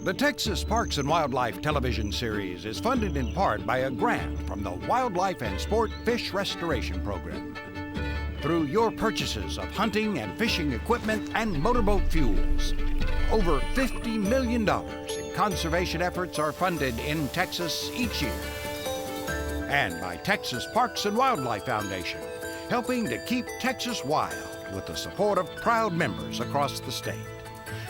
The Texas Parks and Wildlife television series is funded in part by a grant from the Wildlife and Sport Fish Restoration Program. Through your purchases of hunting and fishing equipment and motorboat fuels, over $50 million in conservation efforts are funded in Texas each year. And by Texas Parks and Wildlife Foundation, helping to keep Texas wild with the support of proud members across the state.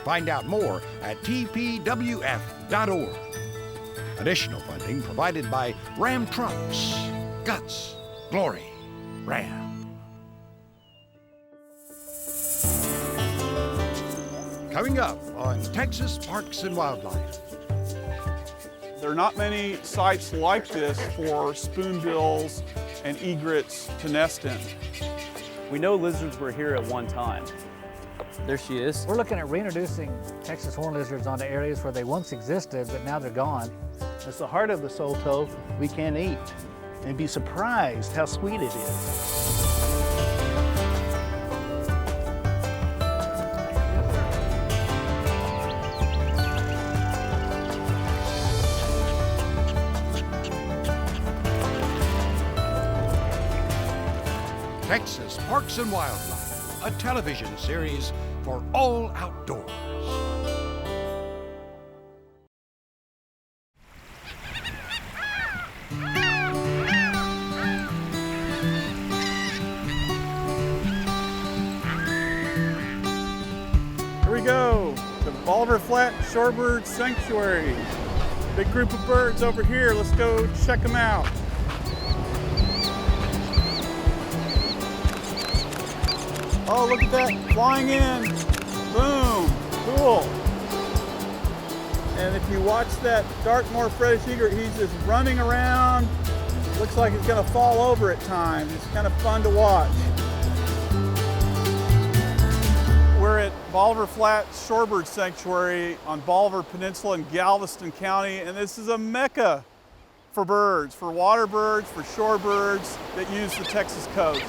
Find out more at tpwf.org. Additional funding provided by Ram Trucks. Guts, glory, Ram. Coming up on Texas Parks and Wildlife. There are not many sites like this for spoonbills and egrets to nest in. We know lizards were here at one time. There she is. We're looking at reintroducing Texas horned lizards onto areas where they once existed, but now they're gone. It's the heart of the Soto we can eat and be surprised how sweet it is. Texas Parks and Wildlife, a television series for all outdoors. Here we go, the Bolivar Flats Shorebird Sanctuary. Big group of birds over here. Let's go check them out. Oh, look at that, flying in. Boom, cool. And if you watch that dark North Reddish egret, he's just running around. Looks like he's gonna fall over at times. It's kind of fun to watch. We're at Bolivar Flats Shorebird Sanctuary on Bolivar Peninsula in Galveston County, and this is a mecca for birds, for water birds, for shorebirds that use the Texas coast.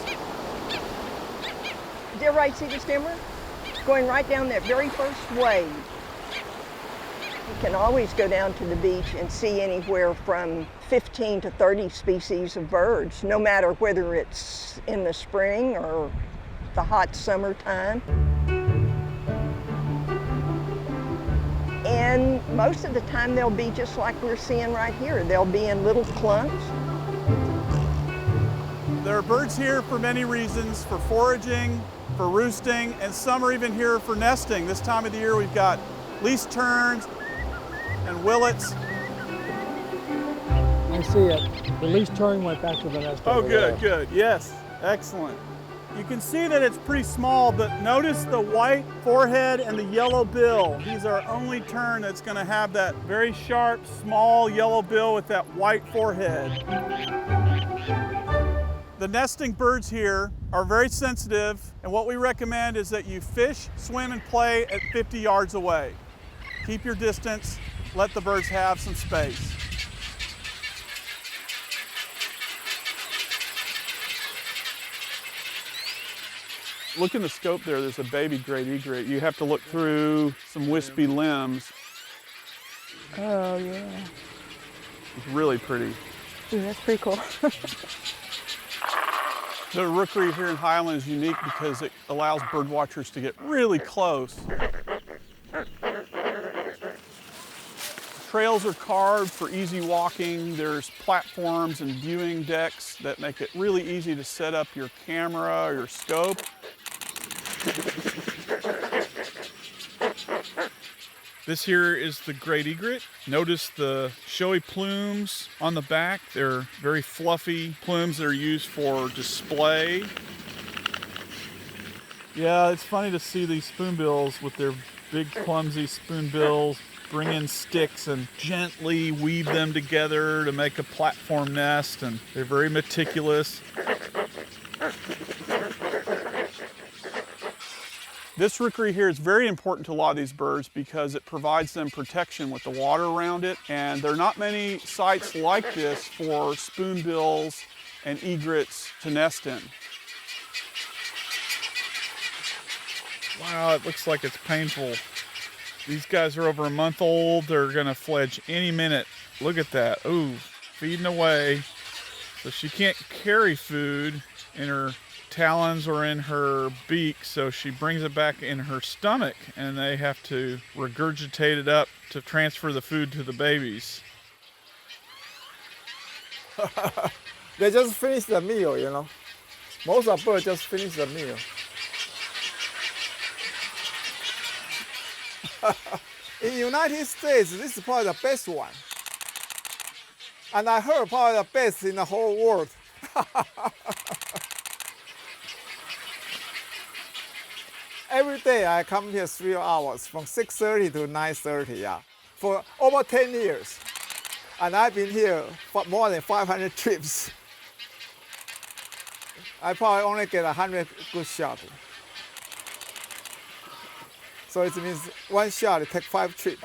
Dear right, see the skimmer? Going right down that very first wave. You can always go down to the beach and see anywhere from 15 to 30 species of birds, no matter whether it's in the spring or the hot summertime. And most of the time they'll be just like we're seeing right here. They'll be in little clumps. There are birds here for many reasons, for foraging, for roosting, and some are even here for nesting. This time of the year we've got least terns and willets. I see it. The least tern went back to the nest. Oh, good, good. Yes, excellent. You can see that it's pretty small, but notice the white forehead and the yellow bill. He's our only tern that's going to have that very sharp, small yellow bill with that white forehead. The nesting birds here are very sensitive, and what we recommend is that you fish, swim, and play at 50 yards away. Keep your distance, let the birds have some space. Look in the scope there, there's a baby great egret. You have to look through some wispy limbs. Oh, yeah. It's really pretty. Ooh, that's pretty cool. The rookery here in Highland is unique because it allows bird watchers to get really close. Trails are carved for easy walking. There's platforms and viewing decks that make it really easy to set up your camera or your scope. This here is the great egret. Notice the showy plumes on the back. They're very fluffy plumes that are used for display. Yeah, it's funny to see these spoonbills with their big clumsy spoonbills bring in sticks and gently weave them together to make a platform nest, and they're very meticulous. This rookery here is very important to a lot of these birds because it provides them protection with the water around it, and there are not many sites like this for spoonbills and egrets to nest in. Wow, it looks like it's painful These guys are over a month old. They're gonna fledge any minute. Look at that. Ooh, feeding away. So she can't carry food in her talons or in her beak, so she brings it back in her stomach, and they have to regurgitate it up to transfer the food to the babies. They just finished the meal, you know. Most of birds just finish the meal. In the United States, this is probably the best one. And I heard probably the best in the whole world. Every day I come here 3 hours, from 6:30 to 9:30, yeah, for over 10 years. And I've been here for more than 500 trips. I probably only get 100 good shots. So it means one shot, it takes 5 trips.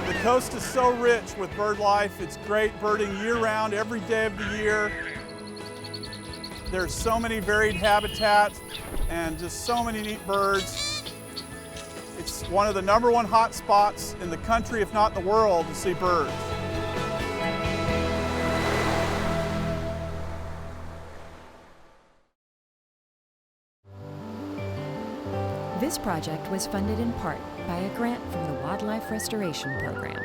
The coast is so rich with bird life. It's great birding year-round, every day of the year. There's so many varied habitats and just so many neat birds. It's one of the #1 hot spots in the country, if not the world, to see birds. This project was funded in part by a grant from the Wildlife Restoration Program.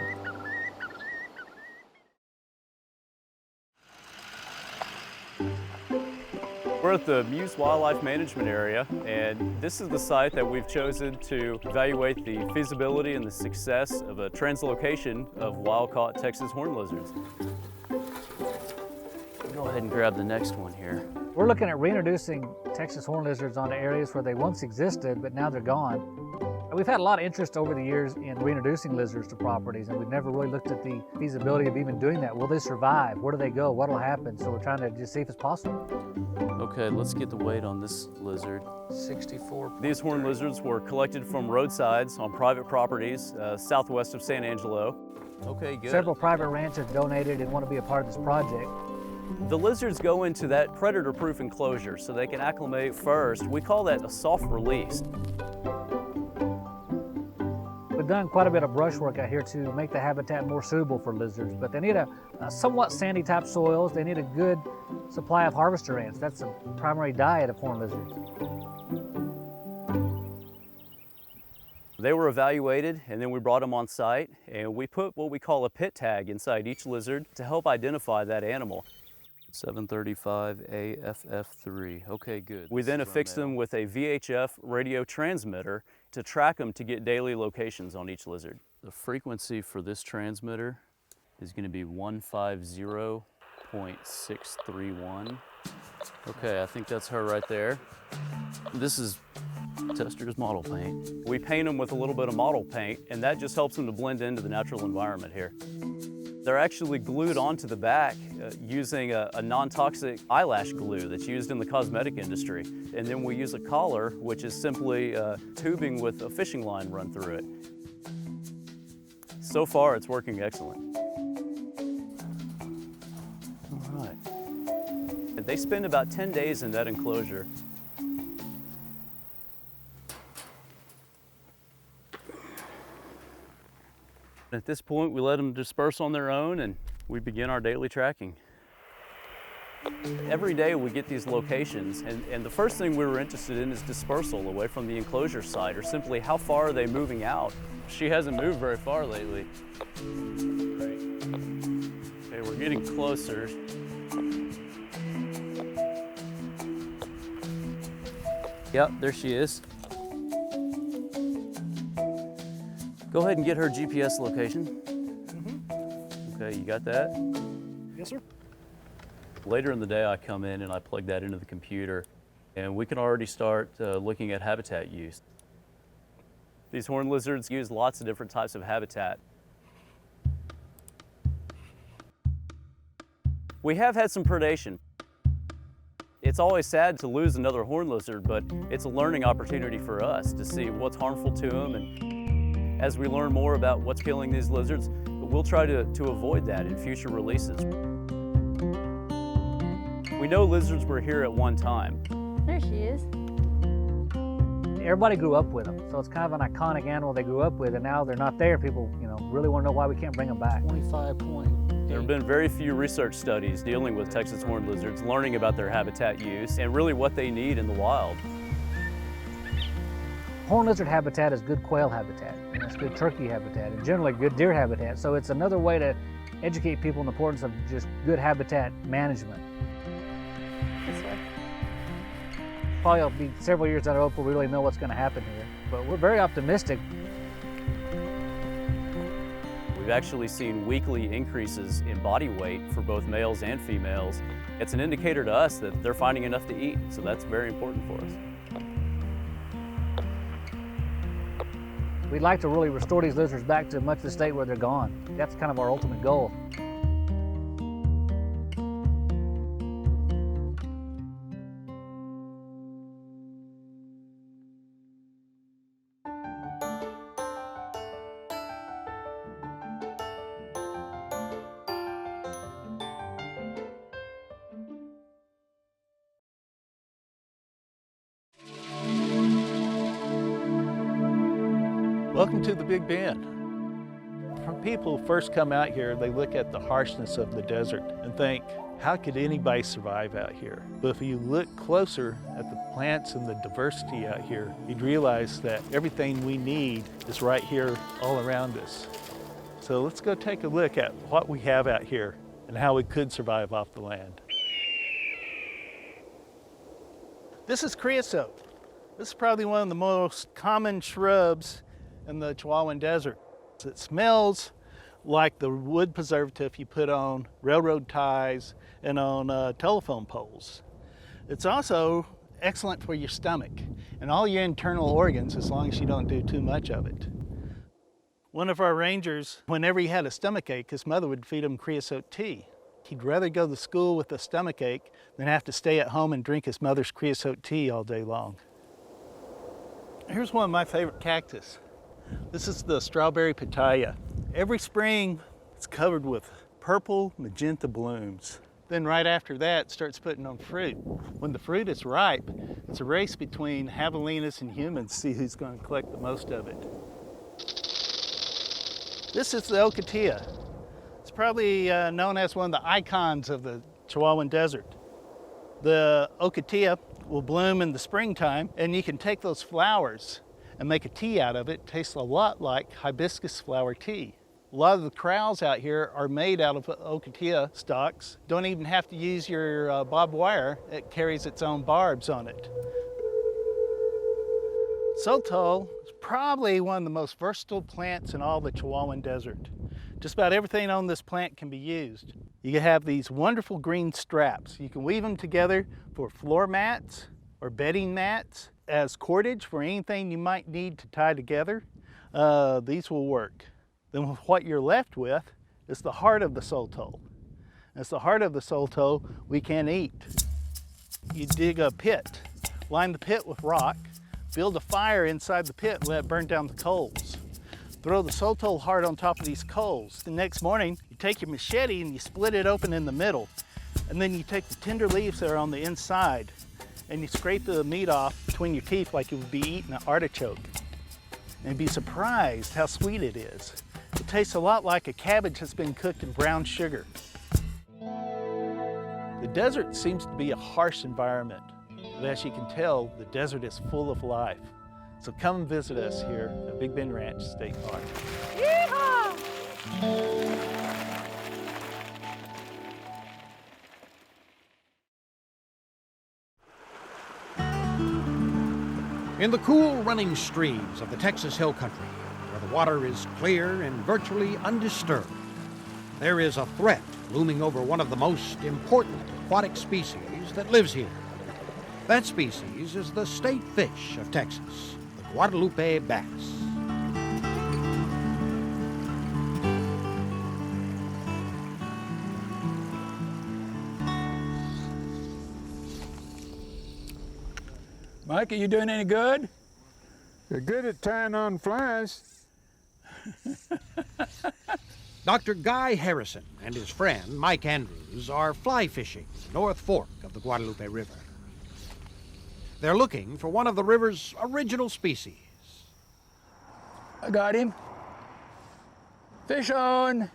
We're at the Muse Wildlife Management Area, and this is the site that we've chosen to evaluate the feasibility and the success of a translocation of wild-caught Texas horned lizards. Go ahead and grab the next one here. We're looking at reintroducing Texas horned lizards onto areas where they once existed, but now they're gone. We've had a lot of interest over the years in reintroducing lizards to properties, and we've never really looked at the feasibility of even doing that. Will they survive? Where do they go? What will happen? So we're trying to just see if it's possible. Okay, let's get the weight on this lizard. 64. These horned lizards were collected from roadsides on private properties southwest of San Angelo. Okay, good. Several private ranchers donated and want to be a part of this project. The lizards go into that predator-proof enclosure so they can acclimate first. We call that a soft release. We've done quite a bit of brush work out here to make the habitat more suitable for lizards, but they need a somewhat sandy type soils. They need a good supply of harvester ants. That's the primary diet of horned lizards. They were evaluated, and then we brought them on site, and we put what we call a pit tag inside each lizard to help identify that animal. 735 AFF3. Okay, good. We then affixed them with a VHF radio transmitter to track them to get daily locations on each lizard. The frequency for this transmitter is going to be 150.631. Okay, I think that's her right there. This is Tester's model paint. We paint them with a little bit of model paint, and that just helps them to blend into the natural environment here. They're actually glued onto the back using a non-toxic eyelash glue that's used in the cosmetic industry. And then we use a collar, which is simply tubing with a fishing line run through it. So far, it's working excellent. All right. They spend about 10 days in that enclosure. At this point, we let them disperse on their own and we begin our daily tracking. Every day we get these locations, and the first thing we were interested in is dispersal away from the enclosure site, or simply how far are they moving out. She hasn't moved very far lately. Great. Okay, we're getting closer. Yep, there she is. Go ahead and get her GPS location. Okay, you got that? Yes, sir. Later in the day, I come in and I plug that into the computer, and we can already start looking at habitat use. These horned lizards use lots of different types of habitat. We have had some predation. It's always sad to lose another horned lizard, but it's a learning opportunity for us to see what's harmful to them. And as we learn more about what's killing these lizards, we'll try to avoid that in future releases. We know lizards were here at one time. There she is. Everybody grew up with them, so it's kind of an iconic animal they grew up with, and now they're not there. People, really want to know why we can't bring them back. 25.8. There have been very few research studies dealing with Texas horned lizards, learning about their habitat use and really what they need in the wild. Horned lizard habitat is good quail habitat, and it's good turkey habitat, and generally good deer habitat. So it's another way to educate people on the importance of just good habitat management. This way. Probably it'll be several years down the road before we really know what's going to happen here, but we're very optimistic. We've actually seen weekly increases in body weight for both males and females. It's an indicator to us that they're finding enough to eat, so that's very important for us. We'd like to really restore these lizards back to much of the state where they're gone. That's kind of our ultimate goal. Welcome to the Big Bend. When people first come out here, they look at the harshness of the desert and think, how could anybody survive out here? But if you look closer at the plants and the diversity out here, you'd realize that everything we need is right here all around us. So let's go take a look at what we have out here and how we could survive off the land. This is creosote. This is probably one of the most common shrubs in the Chihuahuan desert. It smells like the wood preservative you put on railroad ties and on telephone poles. It's also excellent for your stomach and all your internal organs as long as you don't do too much of it. One of our rangers, whenever he had a stomach ache, his mother would feed him creosote tea. He'd rather go to school with a stomach ache than have to stay at home and drink his mother's creosote tea all day long. Here's one of my favorite cactus. This is the strawberry pitaya. Every spring, it's covered with purple magenta blooms. Then right after that, it starts putting on fruit. When the fruit is ripe, it's a race between javelinas and humans to see who's going to collect the most of it. This is the ocotillo. It's probably known as one of the icons of the Chihuahuan desert. The ocotillo will bloom in the springtime, and you can take those flowers and make a tea out of it. It tastes a lot like hibiscus flower tea. A lot of the corrals out here are made out of ocotillo stalks. Don't even have to use your barbed wire. It carries its own barbs on it. Soltol is probably one of the most versatile plants in all the Chihuahuan desert. Just about everything on this plant can be used. You can have these wonderful green straps. You can weave them together for floor mats or bedding mats, as cordage for anything you might need to tie together. These will work. Then what you're left with is the heart of the soltol. It's the heart of the soltol we can eat. You dig a pit, line the pit with rock, build a fire inside the pit and let it burn down the coals. Throw the soltol heart on top of these coals. The next morning, you take your machete and you split it open in the middle. And then you take the tender leaves that are on the inside and you scrape the meat off between your teeth like you would be eating an artichoke. And be surprised how sweet it is. It tastes a lot like a cabbage that's been cooked in brown sugar. The desert seems to be a harsh environment, but as you can tell, the desert is full of life. So come and visit us here at Big Bend Ranch State Park. Yeehaw! In the cool running streams of the Texas Hill Country, where the water is clear and virtually undisturbed, there is a threat looming over one of the most important aquatic species that lives here. That species is the state fish of Texas, the Guadalupe bass. Mike, are you doing any good? They're good at tying on flies. Dr. Guy Harrison and his friend Mike Andrews are fly fishing North Fork of the Guadalupe River. They're looking for one of the river's original species. I got him. Fish on.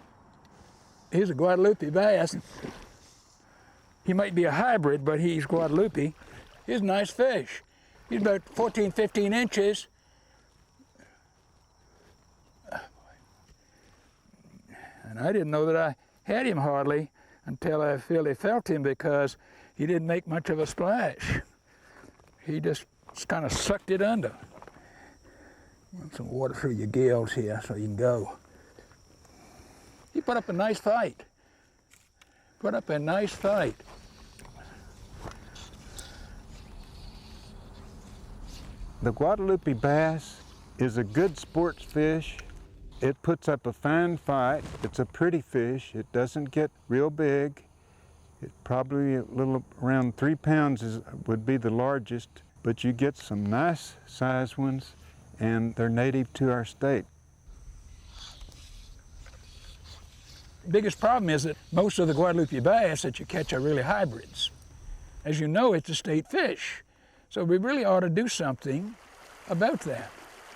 He's a Guadalupe bass. He might be a hybrid, but he's Guadalupe. He's a nice fish. He's about 14, 15 inches. And I didn't know that I had him hardly until I really felt him, because he didn't make much of a splash. He just kind of sucked it under. Want some water through your gills here so you can go. He put up a nice fight. Put up a nice fight. The Guadalupe bass is a good sports fish. It puts up a fine fight. It's a pretty fish. It doesn't get real big. It probably a little around 3 pounds would be the largest, but you get some nice sized ones, and they're native to our state. The biggest problem is that most of the Guadalupe bass that you catch are really hybrids. As you know, it's a state fish, so we really ought to do something about that.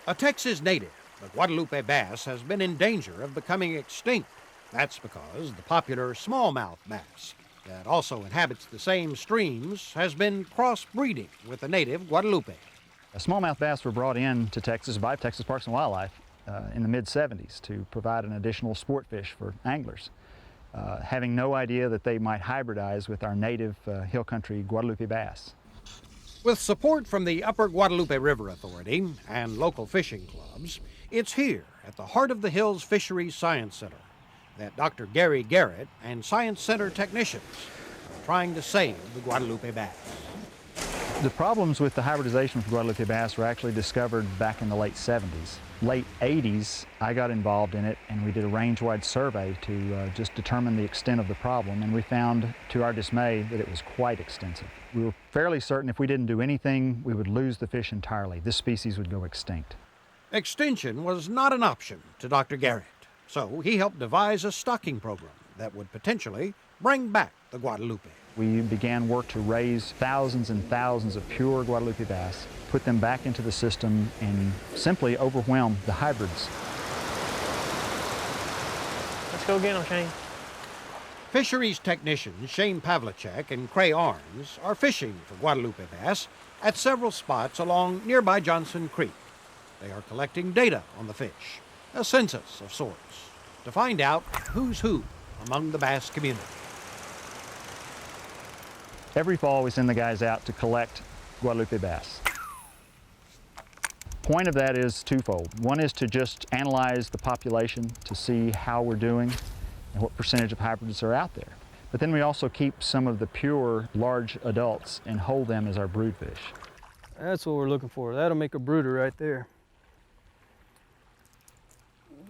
A Texas native, the Guadalupe bass has been in danger of becoming extinct. That's because the popular smallmouth bass that also inhabits the same streams has been crossbreeding with the native Guadalupe. Smallmouth bass were brought in to Texas by Texas Parks and Wildlife in the mid-'70s to provide an additional sport fish for anglers, having no idea that they might hybridize with our native hill country Guadalupe bass. With support from the Upper Guadalupe River Authority and local fishing clubs, it's here at the Heart of the Hills Fisheries Science Center that Dr. Gary Garrett and Science Center technicians are trying to save the Guadalupe bass. The problems with the hybridization of Guadalupe bass were actually discovered back in the late 70s. Late 80s, I got involved in it, and we did a range-wide survey to just determine the extent of the problem, and we found, to our dismay, that it was quite extensive. We were fairly certain if we didn't do anything, we would lose the fish entirely. This species would go extinct. Extinction was not an option to Dr. Garrett, so he helped devise a stocking program that would potentially bring back the Guadalupe. We began work to raise thousands and thousands of pure Guadalupe bass, put them back into the system, and simply overwhelm the hybrids. Let's go get them, Shane. Fisheries technicians Shane Pavlicek and Cray Arns are fishing for Guadalupe bass at several spots along nearby Johnson Creek. They are collecting data on the fish, a census of sorts, to find out who's who among the bass community. Every fall, we send the guys out to collect Guadalupe bass. Point of that is twofold. One is to just analyze the population to see how we're doing and what percentage of hybrids are out there. But then we also keep some of the pure large adults and hold them as our brood fish. That's what we're looking for. That'll make a brooder right there.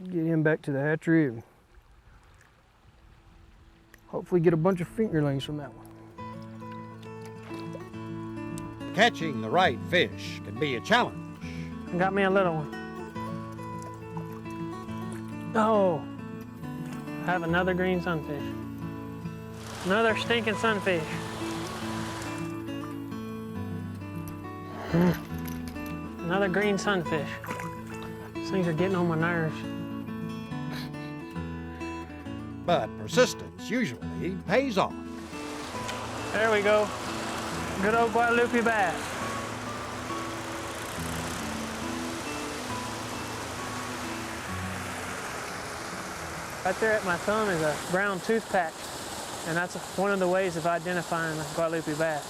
Get him back to the hatchery and hopefully get a bunch of fingerlings from that one. Catching the right fish can be a challenge. I got me a little one. Oh, I have another green sunfish. Another stinking sunfish. Another green sunfish. These things are getting on my nerves. But persistence usually pays off. There we go. Good old Guadalupe bass. Right there at my thumb is a brown tooth patch, and that's one of the ways of identifying the Guadalupe bass.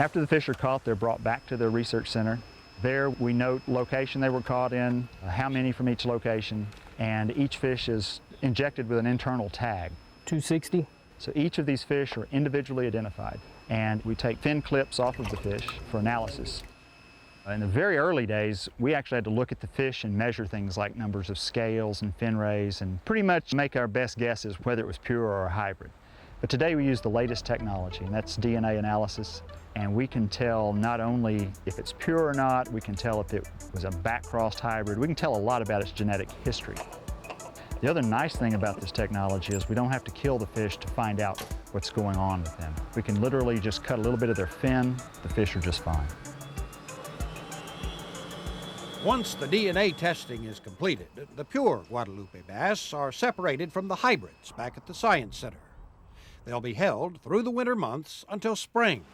After the fish are caught, they're brought back to the research center. There we note location they were caught in, how many from each location, and each fish is injected with an internal tag. 260. So each of these fish are individually identified, and we take fin clips off of the fish for analysis. In the very early days, we actually had to look at the fish and measure things like numbers of scales and fin rays and pretty much make our best guesses whether it was pure or a hybrid. But today we use the latest technology, and that's DNA analysis. And we can tell not only if it's pure or not, we can tell if it was a back-crossed hybrid. We can tell a lot about its genetic history. The other nice thing about this technology is we don't have to kill the fish to find out what's going on with them. We can literally just cut a little bit of their fin, the fish are just fine. Once the DNA testing is completed, the pure Guadalupe bass are separated from the hybrids back at the Science Center. They'll be held through the winter months until spring.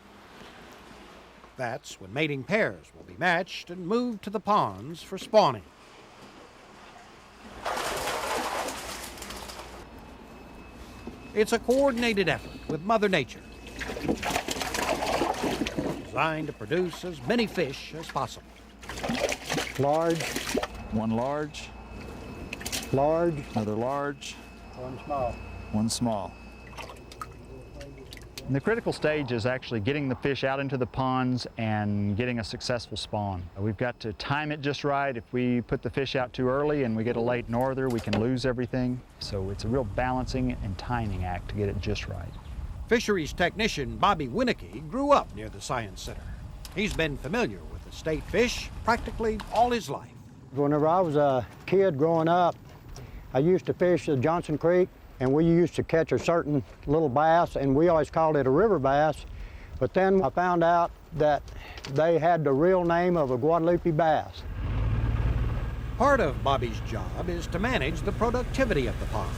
That's when mating pairs will be matched and moved to the ponds for spawning. It's a coordinated effort with Mother Nature, designed to produce as many fish as possible. Large. One large. Large. Another large. One small. One small. And the critical stage is actually getting the fish out into the ponds and getting a successful spawn. We've got to time it just right. If we put the fish out too early and we get a late norther, we can lose everything. So it's a real balancing and timing act to get it just right. Fisheries technician Bobby Winnicky grew up near the Science Center. He's been familiar with the state fish practically all his life. Whenever I was a kid growing up, I used to fish the Johnson Creek, and we used to catch a certain little bass, and we always called it a river bass. But then I found out that they had the real name of a Guadalupe bass. Part of Bobby's job is to manage the productivity of the ponds.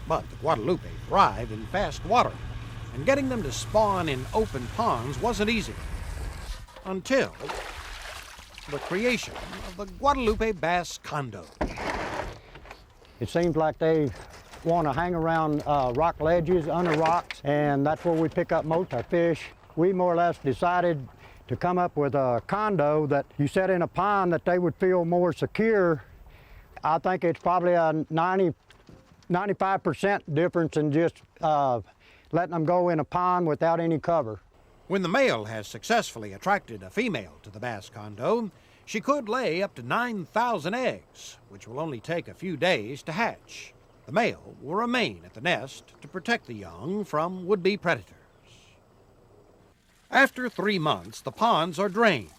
But the Guadalupe thrive in fast water, and getting them to spawn in open ponds wasn't easy. Until the creation of the Guadalupe Bass Condo. It seems like they want to hang around rock ledges, under rocks, and that's where we pick up most of our fish. We more or less decided to come up with a condo that you set in a pond that they would feel more secure. I think it's probably a 95% difference in just letting them go in a pond without any cover. When the male has successfully attracted a female to the bass condo, she could lay up to 9,000 eggs, which will only take a few days to hatch. The male will remain at the nest to protect the young from would-be predators. After 3 months, the ponds are drained.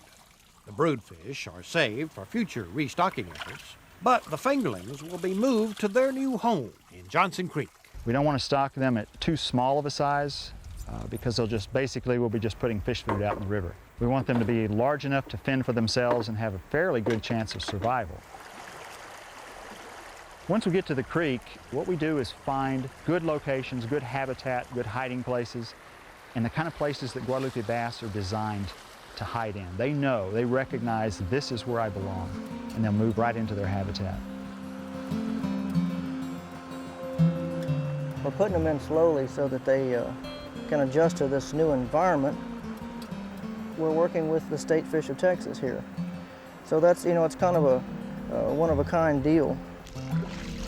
The broodfish are saved for future restocking efforts, but the fingerlings will be moved to their new home in Johnson Creek. We don't want to stock them at too small of a size because they'll just basically we'll be just putting fish food out in the river. We want them to be large enough to fend for themselves and have a fairly good chance of survival. Once we get to the creek, what we do is find good locations, good habitat, good hiding places, and the kind of places that Guadalupe bass are designed to hide in. They know, they recognize this is where I belong, and they'll move right into their habitat. We're putting them in slowly so that they can adjust to this new environment. We're working with the state fish of Texas here. So that's, it's kind of a one-of-a-kind deal.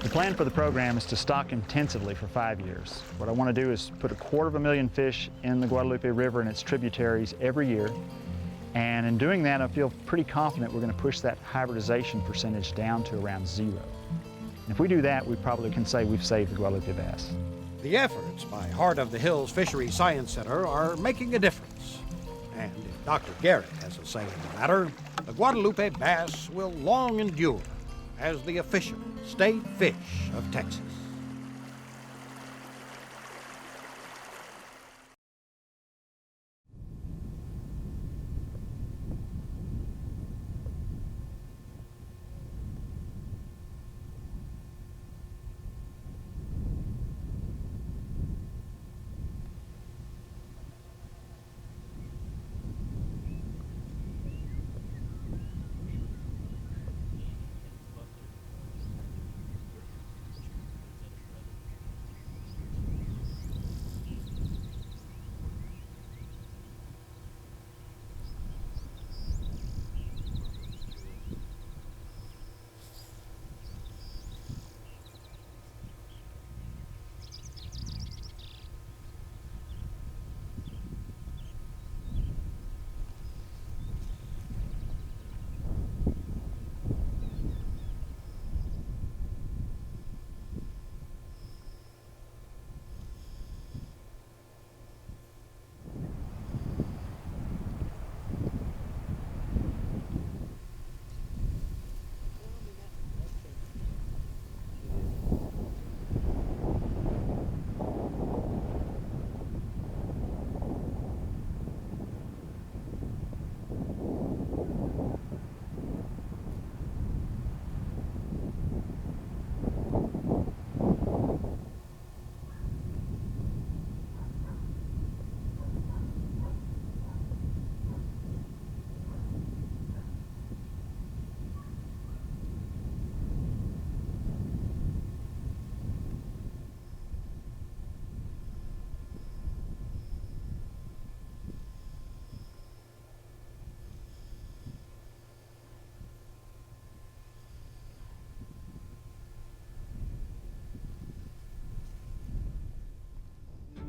The plan for the program is to stock intensively for 5 years. What I want to do is put 250,000 fish in the Guadalupe River and its tributaries every year. And in doing that, I feel pretty confident we're going to push that hybridization percentage down to around 0. And if we do that, we probably can say we've saved the Guadalupe bass. The efforts by Heart of the Hills Fisheries Science Center are making a difference. And if Dr. Garrett has a say in the matter, the Guadalupe bass will long endure as the official state fish of Texas.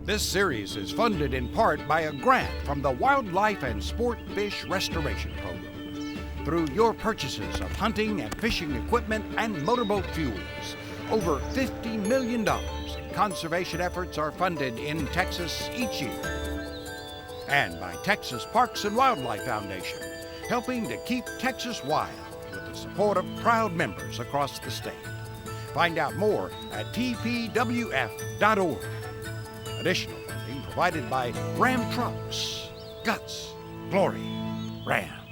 This series is funded in part by a grant from the Wildlife and Sport Fish Restoration Program. Through your purchases of hunting and fishing equipment and motorboat fuels, over $50 million in conservation efforts are funded in Texas each year. And by Texas Parks and Wildlife Foundation, helping to keep Texas wild with the support of proud members across the state. Find out more at tpwf.org. Additional funding provided by Ram Trucks. Guts, Glory, Ram.